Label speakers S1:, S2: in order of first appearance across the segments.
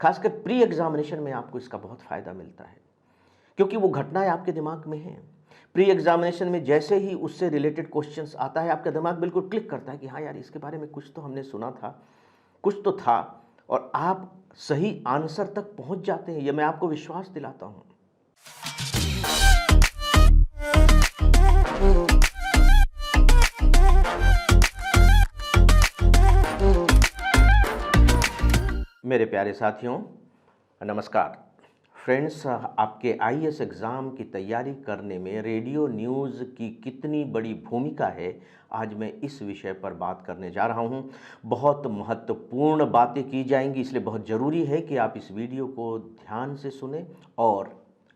S1: खासकर pre examination में आपको इसका बहुत फ़ायदा मिलता है, क्योंकि वो घटनाएँ आपके दिमाग में हैं। प्री एग्जामिनेशन में जैसे ही उससे रिलेटेड क्वेश्चंस आता है, आपका दिमाग बिल्कुल क्लिक करता है कि हाँ यार, इसके बारे में कुछ तो हमने सुना था, कुछ तो था, और आप सही आंसर तक पहुँच जाते हैं। ये मैं आपको विश्वास दिलाता हूँ। मेरे प्यारे साथियों, नमस्कार। फ्रेंड्स, आपके आईएएस एग्ज़ाम की तैयारी करने में रेडियो न्यूज़ की कितनी बड़ी भूमिका है, आज मैं इस विषय पर बात करने जा रहा हूँ। बहुत महत्वपूर्ण बातें की जाएंगी, इसलिए बहुत ज़रूरी है कि आप इस वीडियो को ध्यान से सुने और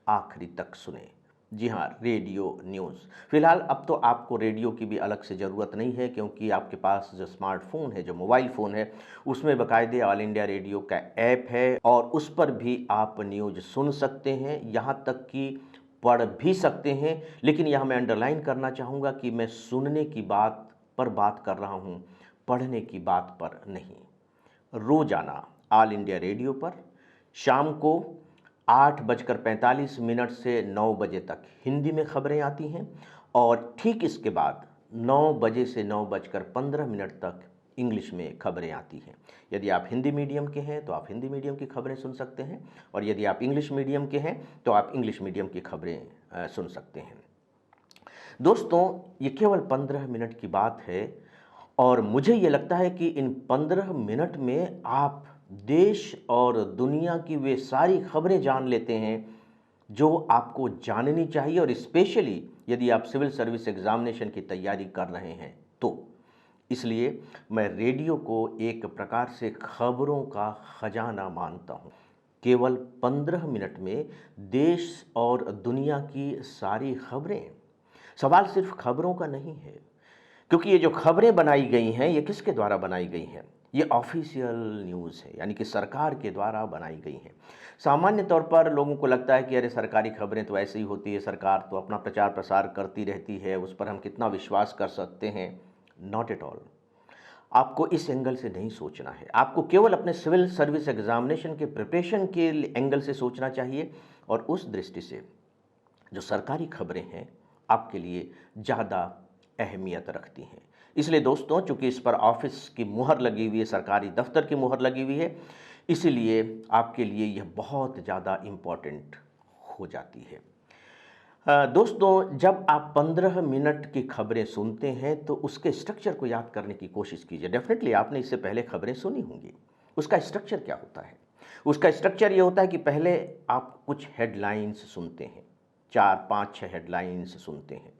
S1: आखिरी तक सुने। जी हाँ, रेडियो न्यूज़। फ़िलहाल अब तो आपको रेडियो की भी अलग से ज़रूरत नहीं है, क्योंकि आपके पास जो स्मार्टफ़ोन है, जो मोबाइल फ़ोन है, उसमें बाकायदे ऑल इंडिया रेडियो का ऐप है और उस पर भी आप न्यूज़ सुन सकते हैं, यहाँ तक कि पढ़ भी सकते हैं। लेकिन यहाँ मैं अंडरलाइन करना चाहूँगा कि मैं सुनने की बात पर बात कर रहा हूँ, पढ़ने की बात पर नहीं। रोज़ाना ऑल इंडिया रेडियो पर शाम को 8:45 से 9 बजे तक हिंदी में खबरें आती हैं, और ठीक इसके बाद 9 बजे से 9:15 तक इंग्लिश में खबरें आती हैं। यदि आप हिंदी मीडियम के हैं तो आप हिंदी मीडियम की खबरें सुन सकते हैं, और यदि आप इंग्लिश मीडियम के हैं तो आप इंग्लिश मीडियम की खबरें सुन सकते हैं। दोस्तों, ये केवल 15 मिनट की बात है, और मुझे ये लगता है कि इन 15 मिनट में आप देश और दुनिया की वे सारी खबरें जान लेते हैं जो आपको जाननी चाहिए, और स्पेशली यदि आप सिविल सर्विस एग्जामिनेशन की तैयारी कर रहे हैं तो। इसलिए मैं रेडियो को एक प्रकार से खबरों का खजाना मानता हूँ। केवल 15 मिनट में देश और दुनिया की सारी खबरें। सवाल सिर्फ खबरों का नहीं है, क्योंकि ये जो खबरें बनाई गई हैं, ये किसके द्वारा बनाई गई हैं? ये ऑफिशियल न्यूज़ है, यानी कि सरकार के द्वारा बनाई गई हैं। सामान्य तौर पर लोगों को लगता है कि अरे, सरकारी खबरें तो ऐसे ही होती है, सरकार तो अपना प्रचार प्रसार करती रहती है, उस पर हम कितना विश्वास कर सकते हैं। Not at all. आपको इस एंगल से नहीं सोचना है। आपको केवल अपने सिविल सर्विस एग्जामिनेशन के प्रिपरेशन के एंगल से सोचना चाहिए, और उस दृष्टि से जो सरकारी खबरें हैं आपके लिए ज़्यादा अहमियत रखती हैं। इसलिए दोस्तों, चूंकि इस पर ऑफिस की मुहर लगी हुई है, सरकारी दफ्तर की मुहर लगी हुई है, इसीलिए आपके लिए यह बहुत ज़्यादा इम्पॉर्टेंट हो जाती है। दोस्तों, जब आप 15 मिनट की खबरें सुनते हैं तो उसके स्ट्रक्चर को याद करने की कोशिश कीजिए। डेफिनेटली आपने इससे पहले खबरें सुनी होंगी। उसका स्ट्रक्चर क्या होता है? उसका स्ट्रक्चर ये होता है कि पहले आप कुछ हेडलाइंस सुनते हैं, 4, 5, 6 हेडलाइंस सुनते हैं।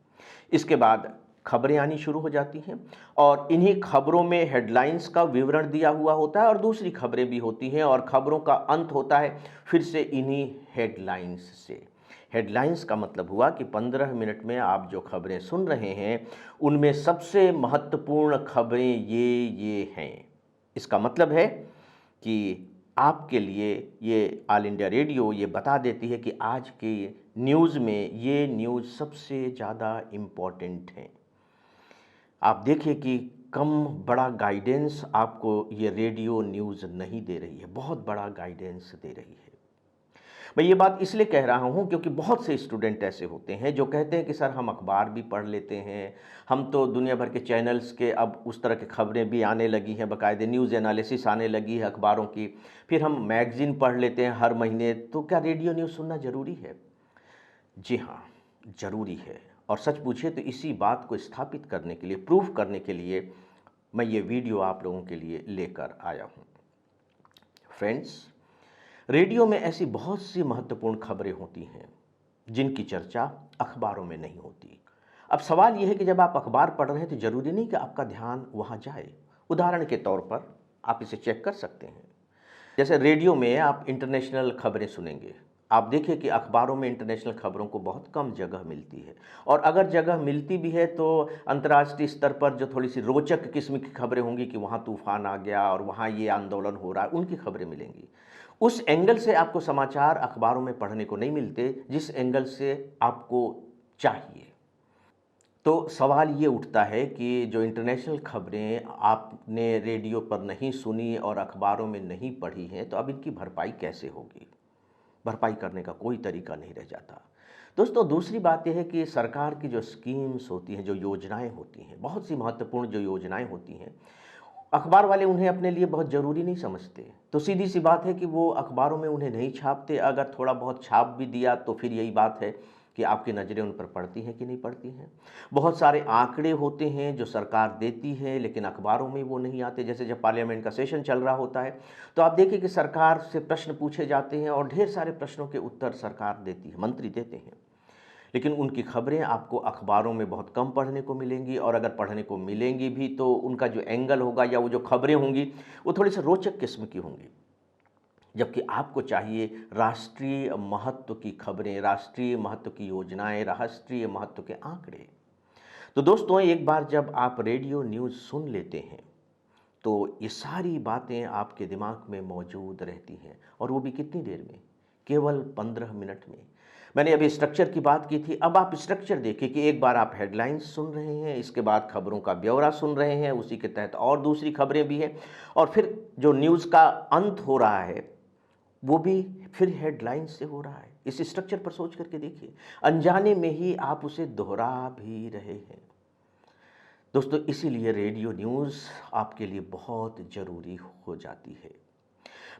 S1: इसके बाद खबरें आनी शुरू हो जाती हैं, और इन्हीं खबरों में हेडलाइंस का विवरण दिया हुआ होता है, और दूसरी खबरें भी होती हैं, और खबरों का अंत होता है फिर से इन्हीं हेडलाइंस से। हेडलाइंस का मतलब हुआ कि 15 मिनट में आप जो खबरें सुन रहे हैं, उनमें सबसे महत्वपूर्ण खबरें ये हैं। इसका मतलब है कि आपके लिए ये ऑल इंडिया रेडियो ये बता देती है कि आज के न्यूज़ में ये न्यूज़ सबसे ज़्यादा इम्पॉर्टेंट हैं। आप देखिए कि कम बड़ा गाइडेंस आपको ये रेडियो न्यूज़ नहीं दे रही है, बहुत बड़ा गाइडेंस दे रही है। मैं ये बात इसलिए कह रहा हूँ क्योंकि बहुत से स्टूडेंट ऐसे होते हैं जो कहते हैं कि सर, हम अखबार भी पढ़ लेते हैं, हम तो दुनिया भर के चैनल्स के अब उस तरह की खबरें भी आने लगी हैं, बाकायदे न्यूज़ एनालिसिस आने लगी है अखबारों की, फिर हम मैगज़ीन पढ़ लेते हैं हर महीने, तो क्या रेडियो न्यूज़ सुनना ज़रूरी है? जी हाँ, ज़रूरी है। और सच पूछिए तो इसी बात को स्थापित करने के लिए, प्रूफ करने के लिए मैं ये वीडियो आप लोगों के लिए लेकर आया हूँ। फ्रेंड्स, रेडियो में ऐसी बहुत सी महत्वपूर्ण खबरें होती हैं जिनकी चर्चा अखबारों में नहीं होती। अब सवाल यह है कि जब आप अखबार पढ़ रहे हैं तो ज़रूरी नहीं कि आपका ध्यान वहाँ जाए। उदाहरण के तौर पर आप इसे चेक कर सकते हैं। जैसे रेडियो में आप इंटरनेशनल खबरें सुनेंगे, आप देखिए कि अखबारों में इंटरनेशनल खबरों को बहुत कम जगह मिलती है, और अगर जगह मिलती भी है तो अंतर्राष्ट्रीय स्तर पर जो थोड़ी सी रोचक किस्म की खबरें होंगी कि वहाँ तूफान आ गया और वहाँ ये आंदोलन हो रहा है, उनकी खबरें मिलेंगी। उस एंगल से आपको समाचार अखबारों में पढ़ने को नहीं मिलते जिस एंगल से आपको चाहिए। तो सवाल ये उठता है कि जो इंटरनेशनल खबरें आपने रेडियो पर नहीं सुनी और अखबारों में नहीं पढ़ी हैं, तो अब इनकी भरपाई कैसे होगी? भरपाई करने का कोई तरीका नहीं रह जाता। दोस्तों, दूसरी बात यह है कि सरकार की जो स्कीम्स होती हैं, जो योजनाएँ होती हैं, बहुत सी महत्वपूर्ण जो योजनाएँ होती हैं, अखबार वाले उन्हें अपने लिए बहुत ज़रूरी नहीं समझते। तो सीधी-सी बात है कि वो अखबारों में उन्हें नहीं छापते, अगर थोड़ा बहुत छाप भी दिया तो फिर यही बात है कि आपकी नज़रें उन पर पड़ती हैं कि नहीं पड़ती हैं। बहुत सारे आंकड़े होते हैं जो सरकार देती है, लेकिन अखबारों में वो नहीं आते। जैसे जब पार्लियामेंट का सेशन चल रहा होता है, तो आप देखिए कि सरकार से प्रश्न पूछे जाते हैं और ढेर सारे प्रश्नों के उत्तर सरकार देती है, मंत्री देते हैं। लेकिन उनकी खबरें आपको अखबारों में बहुत कम पढ़ने को मिलेंगी, और अगर पढ़ने को मिलेंगी भी तो उनका जो एंगल होगा या वो जो खबरें होंगी वो थोड़ी सी रोचक किस्म की होंगी। जबकि आपको चाहिए राष्ट्रीय महत्व की खबरें, राष्ट्रीय महत्व की योजनाएं, राष्ट्रीय महत्व के आंकड़े। तो दोस्तों, एक बार जब आप रेडियो न्यूज़ सुन लेते हैं तो ये सारी बातें आपके दिमाग में मौजूद रहती हैं, और वो भी कितनी देर में? केवल 15 मिनट में। मैंने अभी स्ट्रक्चर की बात की थी, अब आप स्ट्रक्चर देखिए कि एक बार आप हेडलाइंस सुन रहे हैं, इसके बाद खबरों का ब्यौरा सुन रहे हैं, उसी के तहत और दूसरी खबरें भी हैं, और फिर जो न्यूज़ का अंत हो रहा है वो भी फिर हेडलाइन से हो रहा है। इस स्ट्रक्चर पर सोच करके देखिए, अनजाने में ही आप उसे दोहरा भी रहे हैं। दोस्तों, इसीलिए रेडियो न्यूज़ आपके लिए बहुत ज़रूरी हो जाती है।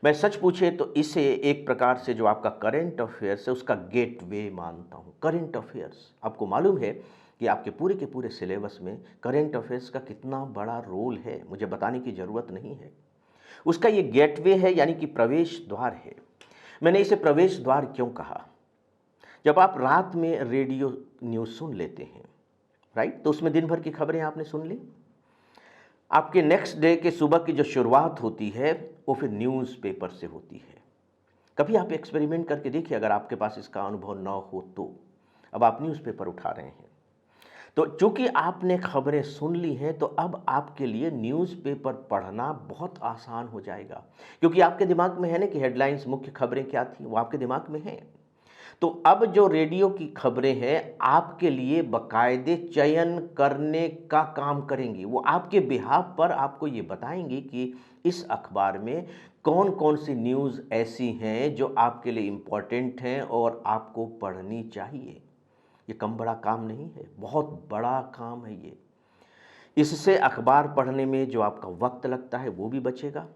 S1: मैं सच पूछे तो इसे एक प्रकार से जो आपका करंट अफेयर्स है उसका गेटवे मानता हूँ। करंट अफेयर्स, आपको मालूम है कि आपके पूरे के पूरे सिलेबस में करंट अफेयर्स का कितना बड़ा रोल है, मुझे बताने की ज़रूरत नहीं है। उसका ये गेटवे है, यानी कि प्रवेश द्वार है। मैंने इसे प्रवेश द्वार क्यों कहा? जब आप रात में रेडियो न्यूज़ सुन लेते हैं, राइट, तो उसमें दिन भर की खबरें आपने सुन ली। आपके नेक्स्ट डे के सुबह की जो शुरुआत होती है वो फिर न्यूज़पेपर से होती है। कभी आप एक्सपेरिमेंट करके देखिए, अगर आपके पास इसका अनुभव ना हो तो। अब आप न्यूज़पेपर उठा रहे हैं, तो चूंकि आपने खबरें सुन ली हैं तो अब आपके लिए न्यूज़पेपर पढ़ना बहुत आसान हो जाएगा, क्योंकि आपके दिमाग में है ना कि हेडलाइंस, मुख्य खबरें क्या थी, वो आपके दिमाग में है। तो अब जो रेडियो की खबरें हैं आपके लिए बाकायदे चयन करने का काम करेंगी। वो आपके बिहाफ पर आपको ये बताएंगी कि इस अखबार में कौन कौन सी न्यूज़ ऐसी हैं जो आपके लिए इम्पोर्टेंट हैं और आपको पढ़नी चाहिए। ये कम बड़ा काम नहीं है, बहुत बड़ा काम है ये। इससे अखबार पढ़ने में जो आपका वक्त लगता है वो भी बचेगा,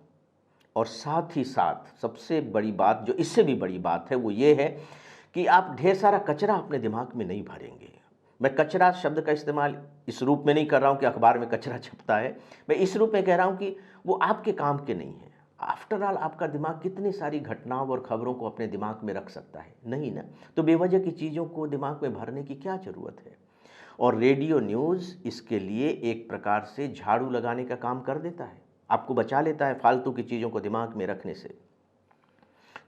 S1: और साथ ही साथ सबसे बड़ी बात, जो इससे भी बड़ी बात है, वो ये है कि आप ढेर सारा कचरा अपने दिमाग में नहीं भरेंगे। मैं कचरा शब्द का इस्तेमाल इस रूप में नहीं कर रहा हूँ कि अखबार में कचरा छपता है, मैं इस रूप में कह रहा हूँ कि वो आपके काम के नहीं है। आफ्टर ऑल आपका दिमाग कितनी सारी घटनाओं और खबरों को अपने दिमाग में रख सकता है? नहीं ना। तो बेवजह की चीज़ों को दिमाग में भरने की क्या ज़रूरत है? और रेडियो न्यूज़ इसके लिए एक प्रकार से झाड़ू लगाने का काम कर देता है, आपको बचा लेता है फालतू की चीज़ों को दिमाग में रखने से।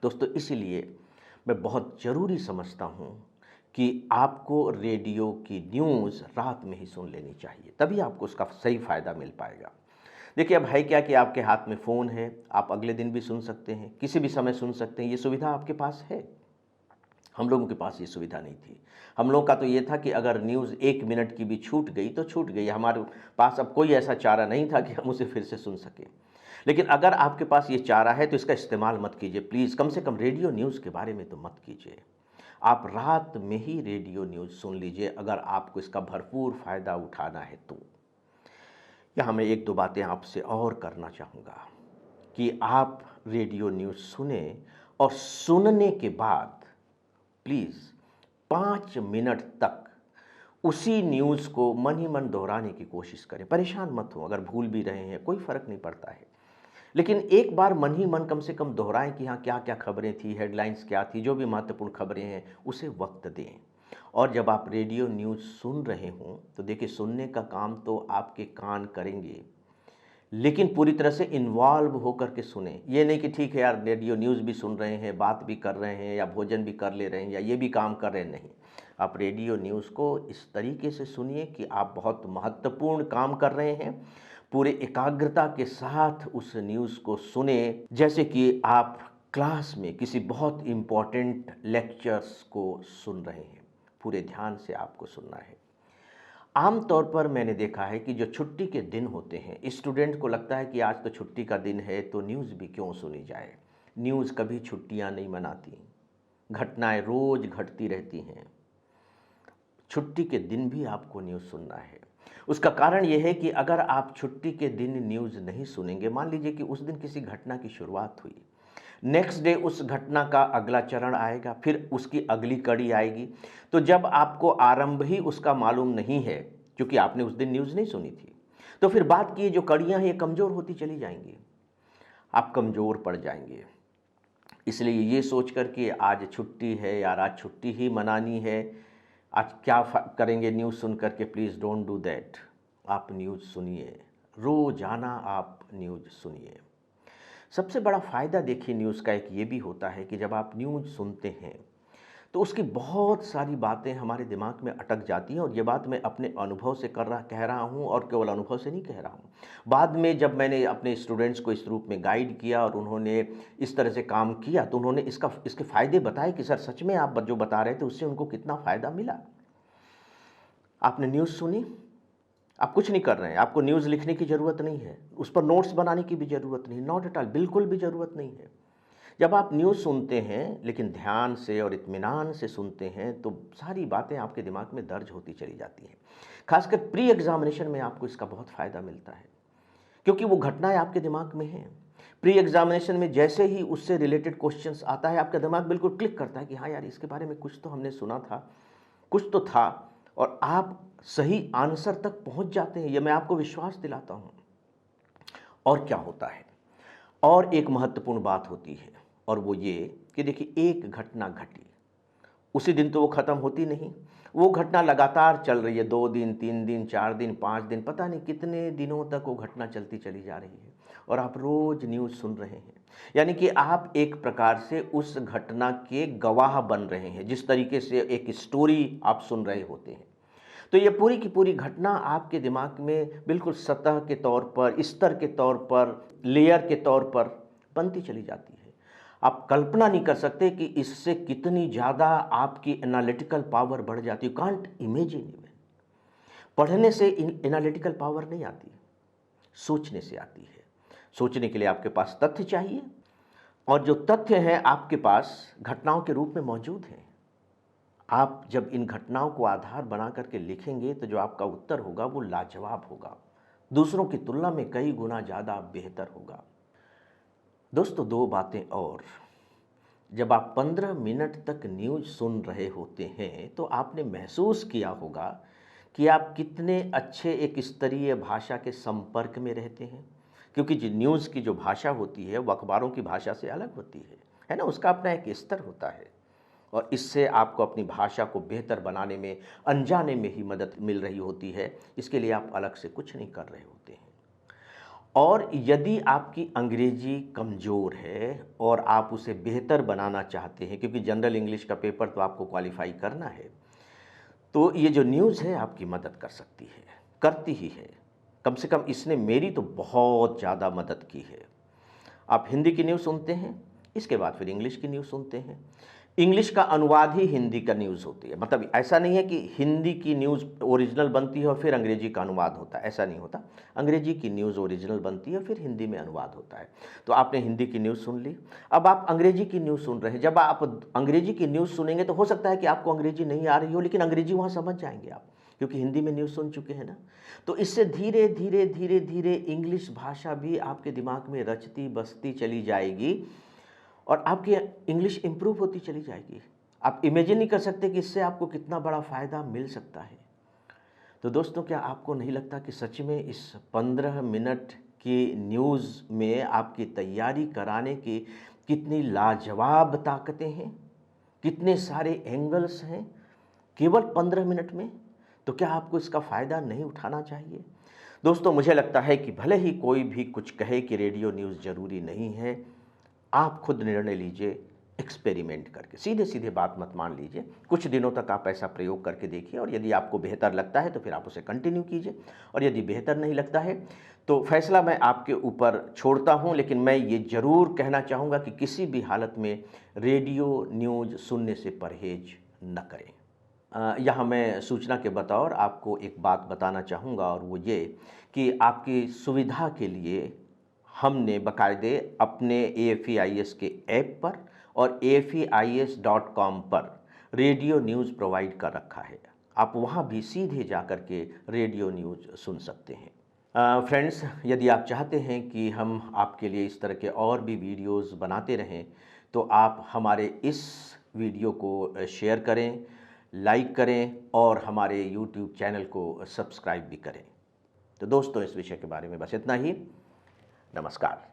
S1: दोस्तों, इसीलिए मैं बहुत ज़रूरी समझता हूँ कि आपको रेडियो की न्यूज़ रात में ही सुन लेनी चाहिए, तभी आपको उसका सही फ़ायदा मिल पाएगा। देखिए, अब है क्या कि आपके हाथ में फ़ोन है, आप अगले दिन भी सुन सकते हैं, किसी भी समय सुन सकते हैं, ये सुविधा आपके पास है। हम लोगों के पास ये सुविधा नहीं थी। हम लोगों का तो ये था कि अगर न्यूज़ 1 मिनट की भी छूट गई तो छूट गई, हमारे पास अब कोई ऐसा चारा नहीं था कि हम उसे फिर से सुन सकें। लेकिन अगर आपके पास ये चारा है तो इसका इस्तेमाल मत कीजिए प्लीज़, कम से कम रेडियो न्यूज़ के बारे में तो मत कीजिए। आप रात में ही रेडियो न्यूज़ सुन लीजिए अगर आपको इसका भरपूर फ़ायदा उठाना है तो। यहाँ मैं 1-2 बातें आपसे और करना चाहूँगा कि आप रेडियो न्यूज़ सुने, और सुनने के बाद प्लीज़ 5 मिनट तक उसी न्यूज़ को मन ही मन दोहराने की कोशिश करें। परेशान मत हो, अगर भूल भी रहे हैं कोई फ़र्क नहीं पड़ता है, लेकिन एक बार मन ही मन कम से कम दोहराएं कि हाँ, क्या क्या खबरें थी, हेडलाइंस क्या थी, जो भी महत्वपूर्ण खबरें हैं उसे वक्त दें। और जब आप रेडियो न्यूज़ सुन रहे हों तो देखिए, सुनने का काम तो आपके कान करेंगे, लेकिन पूरी तरह से इन्वॉल्व होकर के सुने। ये नहीं कि ठीक है यार, रेडियो न्यूज़ भी सुन रहे हैं, बात भी कर रहे हैं, या भोजन भी कर ले रहे हैं, या ये भी काम कर रहे हैं। नहीं, आप रेडियो न्यूज़ को इस तरीके से सुनिए कि आप बहुत महत्वपूर्ण काम कर रहे हैं। पूरे एकाग्रता के साथ उस न्यूज़ को सुने, जैसे कि आप क्लास में किसी बहुत इम्पोर्टेंट लेक्चर्स को सुन रहे हैं। पूरे ध्यान से आपको सुनना है। आम तौर पर मैंने देखा है कि जो छुट्टी के दिन होते हैं, स्टूडेंट को लगता है कि आज तो छुट्टी का दिन है तो न्यूज़ भी क्यों सुनी जाए। न्यूज़ कभी छुट्टियां नहीं मनाती, घटनाएं रोज घटती रहती हैं। छुट्टी के दिन भी आपको न्यूज़ सुनना है। उसका कारण यह है कि अगर आप छुट्टी के दिन न्यूज़ नहीं सुनेंगे, मान लीजिए कि उस दिन किसी घटना की शुरुआत हुई, नेक्स्ट डे उस घटना का अगला चरण आएगा, फिर उसकी अगली कड़ी आएगी। तो जब आपको आरंभ ही उसका मालूम नहीं है, क्योंकि आपने उस दिन न्यूज़ नहीं सुनी थी, तो फिर बात की जो कड़ियाँ हैं ये कमज़ोर होती चली जाएंगी, आप कमज़ोर पड़ जाएंगे। इसलिए ये सोच कर कि आज छुट्टी है यार, आज छुट्टी ही मनानी है, आज क्या करेंगे न्यूज़ सुन करके, प्लीज़ डोंट डू दैट। आप न्यूज़ सुनिए, रोज़ाना आप न्यूज़ सुनिए। सबसे बड़ा फ़ायदा देखिए न्यूज़ का एक ये भी होता है कि जब आप न्यूज़ सुनते हैं तो उसकी बहुत सारी बातें हमारे दिमाग में अटक जाती हैं, और ये बात मैं अपने अनुभव से कह रहा हूँ, और केवल अनुभव से नहीं कह रहा हूँ। बाद में जब मैंने अपने स्टूडेंट्स को इस रूप में गाइड किया और उन्होंने इस तरह से काम किया, तो उन्होंने इसके फ़ायदे बताए कि सर सच में आप जो बता रहे थे उससे उनको कितना फ़ायदा मिला। आपने न्यूज़ सुनी, आप कुछ नहीं कर रहे हैं, आपको न्यूज़ लिखने की ज़रूरत नहीं है, उस पर नोट्स बनाने की भी ज़रूरत नहीं, नॉट एट ऑल, बिल्कुल भी ज़रूरत नहीं है। जब आप न्यूज़ सुनते हैं लेकिन ध्यान से और इत्मीनान से सुनते हैं तो सारी बातें आपके दिमाग में दर्ज होती चली जाती हैं। खासकर प्री एग्जामिनेशन में आपको इसका बहुत फ़ायदा मिलता है, क्योंकि वो घटनाएं आपके दिमाग में हैं। प्री एग्जामिनेशन में जैसे ही उससे रिलेटेड क्वेश्चंस आता है, आपका दिमाग बिल्कुल क्लिक करता है कि हाँ यार, इसके बारे में कुछ तो हमने सुना था, कुछ तो था, और आप सही आंसर तक पहुंच जाते हैं। यह मैं आपको विश्वास दिलाता हूं। और क्या होता है, और एक महत्वपूर्ण बात होती है, और वो ये कि देखिए, एक घटना घटी, उसी दिन तो वो ख़त्म होती नहीं, वो घटना लगातार चल रही है, 2 दिन, 3 दिन, 4 दिन, 5 दिन, पता नहीं कितने दिनों तक वो घटना चलती चली जा रही है, और आप रोज़ न्यूज़ सुन रहे हैं। यानी कि आप एक प्रकार से उस घटना के गवाह बन रहे हैं, जिस तरीके से एक स्टोरी आप सुन रहे होते हैं। तो ये पूरी की पूरी घटना आपके दिमाग में बिल्कुल सतह के तौर पर, स्तर के तौर पर, लेयर के तौर पर बनती चली जाती है। आप कल्पना नहीं कर सकते कि इससे कितनी ज़्यादा आपकी एनालिटिकल पावर बढ़ जाती है। You can't imagine even. पढ़ने से एनालिटिकल पावर नहीं आती, सोचने से आती है। सोचने के लिए आपके पास तथ्य चाहिए, और जो तथ्य हैं आपके पास घटनाओं के रूप में मौजूद हैं। आप जब इन घटनाओं को आधार बना करके लिखेंगे तो जो आपका उत्तर होगा वो लाजवाब होगा, दूसरों की तुलना में कई गुना ज़्यादा बेहतर होगा। दोस्तों, 2 बातें और। जब आप 15 मिनट तक न्यूज़ सुन रहे होते हैं तो आपने महसूस किया होगा कि आप कितने अच्छे एक स्तरीय भाषा के संपर्क में रहते हैं, क्योंकि जो न्यूज़ की जो भाषा होती है वो अखबारों की भाषा से अलग होती है ना, उसका अपना एक स्तर होता है, और इससे आपको अपनी भाषा को बेहतर बनाने में, अनजाने में ही मदद मिल रही होती है। इसके लिए आप अलग से कुछ नहीं कर रहे होते हैं। और यदि आपकी अंग्रेजी कमज़ोर है और आप उसे बेहतर बनाना चाहते हैं, क्योंकि जनरल इंग्लिश का पेपर तो आपको क्वालिफाई करना है, तो ये जो न्यूज़ है आपकी मदद कर सकती है, करती ही है। कम से कम इसने मेरी तो बहुत ज़्यादा मदद की है। आप हिंदी की न्यूज़ सुनते हैं, इसके बाद फिर इंग्लिश की न्यूज़ सुनते हैं। इंग्लिश का अनुवाद ही हिंदी का न्यूज़ होती है। मतलब ऐसा नहीं है कि हिंदी की न्यूज़ ओरिजिनल बनती है और फिर अंग्रेजी का अनुवाद होता है, ऐसा नहीं होता। अंग्रेजी की न्यूज़ ओरिजिनल बनती है, फिर हिंदी में अनुवाद होता है। तो आपने हिंदी की न्यूज़ सुन ली, अब आप अंग्रेजी की न्यूज़ सुन रहे हैं। जब आप अंग्रेजी की न्यूज़ सुनेंगे तो हो सकता है कि आपको अंग्रेजी नहीं आ रही हो, लेकिन अंग्रेजी वहाँ समझ जाएंगे आप, क्योंकि हिंदी में न्यूज़ सुन चुके हैं ना। तो इससे धीरे धीरे धीरे धीरे इंग्लिश भाषा भी आपके दिमाग में रचती बसती चली जाएगी, और आपकी इंग्लिश इम्प्रूव होती चली जाएगी। आप इमेजिन नहीं कर सकते कि इससे आपको कितना बड़ा फ़ायदा मिल सकता है। तो दोस्तों, क्या आपको नहीं लगता कि सच में इस 15 मिनट की न्यूज़ में आपकी तैयारी कराने की कितनी लाजवाब ताकतें हैं, कितने सारे एंगल्स हैं केवल 15 मिनट में? तो क्या आपको इसका फ़ायदा नहीं उठाना चाहिए? दोस्तों, मुझे लगता है कि भले ही कोई भी कुछ कहे कि रेडियो न्यूज़ ज़रूरी नहीं है, आप खुद निर्णय लीजिए, एक्सपेरिमेंट करके। सीधे सीधे बात मत मान लीजिए, कुछ दिनों तक आप ऐसा प्रयोग करके देखिए, और यदि आपको बेहतर लगता है तो फिर आप उसे कंटिन्यू कीजिए, और यदि बेहतर नहीं लगता है तो फैसला मैं आपके ऊपर छोड़ता हूं। लेकिन मैं ये ज़रूर कहना चाहूँगा कि किसी भी हालत में रेडियो न्यूज़ सुनने से परहेज न करें। यहाँ मैं सूचना के बतौर आपको एक बात बताना चाहूँगा, और वो ये कि आपकी सुविधा के लिए हमने बाकायदे अपने AFEIS के ऐप पर और AFEIS.com पर रेडियो न्यूज़ प्रोवाइड कर रखा है। आप वहाँ भी सीधे जाकर के रेडियो न्यूज़ सुन सकते हैं। फ्रेंड्स, यदि आप चाहते हैं कि हम आपके लिए इस तरह के और भी वीडियोज़ बनाते रहें, तो आप हमारे इस वीडियो को शेयर करें, लाइक करें और हमारे YouTube चैनल को सब्सक्राइब भी करें। तो दोस्तों, इस विषय के बारे में बस इतना ही। नमस्कार।